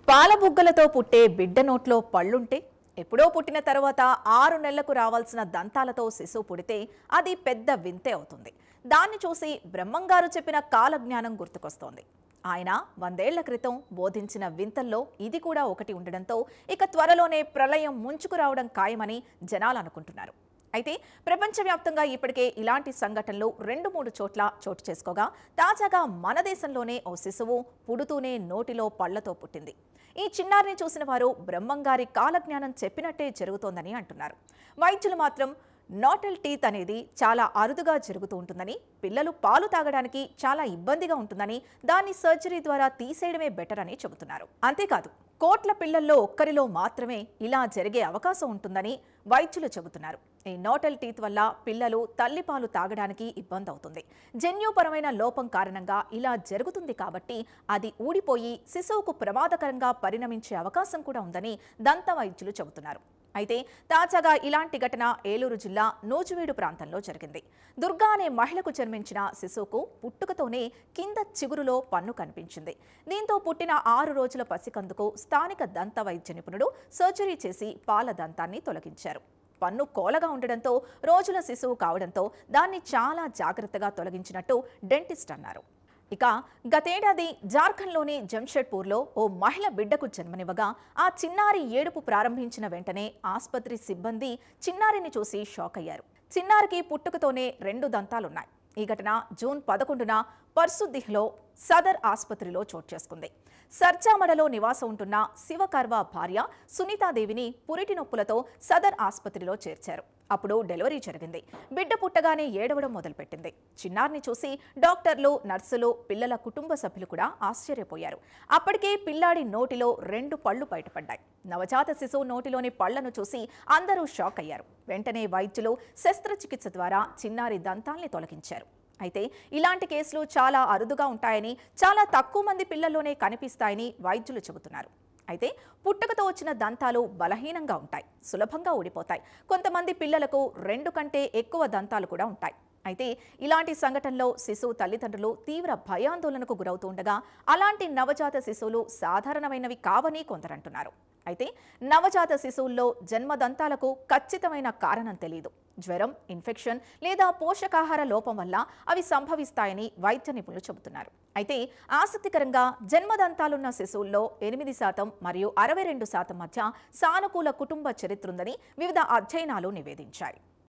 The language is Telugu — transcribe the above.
పాలబుగ్గలతో పుట్టే బిడ్డ నోట్లో పళ్ళుంటే ఎప్పుడో పుట్టిన తర్వాత 6 నెలలకు రావాల్సిన దంతాలతో శిశువు పుడితే అది పెద్ద వింతే అవుతుంది. దాన్ని చూసి బ్రహ్మంగారు చెప్పిన కాలజ్ఞానం గుర్తుకొస్తోంది. ఆయన 100 ఏళ్ల క్రితం బోధించిన వింతల్లో ఇది కూడా ఒకటి ఉండడంతో ఇక త్వరలోనే ప్రళయం ముంచుకు రావడం ఖాయమని జనాలు అనుకుంటున్నారు. అయితే ప్రపంచవ్యాప్తంగా ఇప్పటికే ఇలాంటి సంఘటనలు 2-3 చోట్ల చోటు చేసుకోగా తాజాగా మన దేశంలోనే ఓ శిశువు పుడుతూనే నోటిలో పళ్లతో పుట్టింది. ఈ చిన్నారిని చూసిన వారు బ్రహ్మంగారి కాలజ్ఞానం చెప్పినట్టే జరుగుతోందని అంటున్నారు. వైద్యులు మాత్రం నాటల్ టీత్ అనేది చాలా అరుదుగా జరుగుతూ ఉంటుందని, పిల్లలు పాలు తాగడానికి చాలా ఇబ్బందిగా ఉంటుందని, దాన్ని సర్జరీ ద్వారా తీసేయడమే బెటర్ అని చెబుతున్నారు. అంతేకాదు కోట్ల పిల్లల్లో ఒక్కరిలో మాత్రమే ఇలా జరిగే అవకాశం ఉంటుందని వైద్యులు చెబుతున్నారు. ఈ నాటల్ టీత్ వల్ల పిల్లలు తల్లిపాలు తాగడానికి ఇబ్బంది అవుతుంది. జన్యుపరమైన లోపం కారణంగా ఇలా జరుగుతుంది కాబట్టి అది ఊడిపోయి శిశువుకు ప్రమాదకరంగా పరిణమించే అవకాశం కూడా ఉందని దంత వైద్యులు చెబుతున్నారు. అయితే తాజాగా ఇలాంటి ఘటన ఏలూరు జిల్లా నూజివీడు ప్రాంతంలో జరిగింది. దుర్గా అనే మహిళకు జన్మించిన శిశువుకు పుట్టుకతోనే కింద చిగురులో పన్ను కనిపించింది. దీంతో పుట్టిన 6 రోజుల పసికందుకు స్థానిక దంత వైద్య నిపుణుడు సర్జరీ చేసి పాల దంతాన్ని తొలగించారు. పన్ను కోలగా ఉండడంతో రోజుల శిశువు కావడంతో దాన్ని చాలా జాగ్రత్తగా తొలగించినట్టు డెంటిస్ట్ అన్నారు. ఇక గతేడాది జార్ఖండ్లోని జంషెడ్పూర్లో ఓ మహిళ బిడ్డకు జన్మనివ్వగా ఆ చిన్నారి ఏడుపు ప్రారంభించిన వెంటనే ఆసుపత్రి సిబ్బంది చిన్నారిని చూసి షాక్ అయ్యారు. చిన్నారికి పుట్టుకతోనే 2 దంతాలున్నాయి. ఈ ఘటన జూన్ 11న పర్సుదిహ్లో సదర్ ఆసుపత్రిలో చోటు చేసుకుంది. సర్జామడలో నివాసం ఉంటున్న శివకర్వా భార్య సునీతాదేవిని పురిటి నొప్పులతో సదర్ ఆసుపత్రిలో చేర్చారు. అప్పుడు డెలివరీ జరిగింది. బిడ్డ పుట్టగానే ఏడవడం మొదలుపెట్టింది. చిన్నారిని చూసి డాక్టర్లు, నర్సులు, పిల్లల కుటుంబ సభ్యులు కూడా ఆశ్చర్యపోయారు. అప్పటికే పిల్లాడి నోటిలో 2 పళ్లు బయటపడ్డాయి. నవజాత శిశువు నోటిలోని పళ్లను చూసి అందరూ షాక్ అయ్యారు. వెంటనే వైద్యులు శస్త్రచికిత్స ద్వారా చిన్నారి దంతాల్ని తొలగించారు. అయితే ఇలాంటి కేసులు చాలా అరుదుగా ఉంటాయని, చాలా తక్కువ మంది పిల్లల్లోనే కనిపిస్తాయని వైద్యులు చెబుతున్నారు. అయితే పుట్టుకతో వచ్చిన దంతాలు బలహీనంగా ఉంటాయి, సులభంగా ఊడిపోతాయి. కొంతమంది పిల్లలకు 2 కంటే ఎక్కువ దంతాలు కూడా ఉంటాయి. అయితే ఇలాంటి సంఘటనలో శిశువు తల్లిదండ్రులు తీవ్ర భయాందోళనకు గురవుతుండగా అలాంటి నవజాత శిశువులు సాధారణమైనవి కావని కొందరంటున్నారు. అయితే నవజాత శిశువుల్లో జన్మదంతాలకు ఖచ్చితమైన కారణం తెలియదు. జ్వరం, ఇన్ఫెక్షన్ లేదా పోషకాహార లోపం వల్ల అవి సంభవిస్తాయని వైద్య నిపుణులు చెబుతున్నారు. అయితే ఆసక్తికరంగా జన్మదంతాలున్న శిశువుల్లో 8% మరియు 62% మధ్య సానుకూల కుటుంబ చరిత్ర ఉందని వివిధ అధ్యయనాలు నివేదించాయి.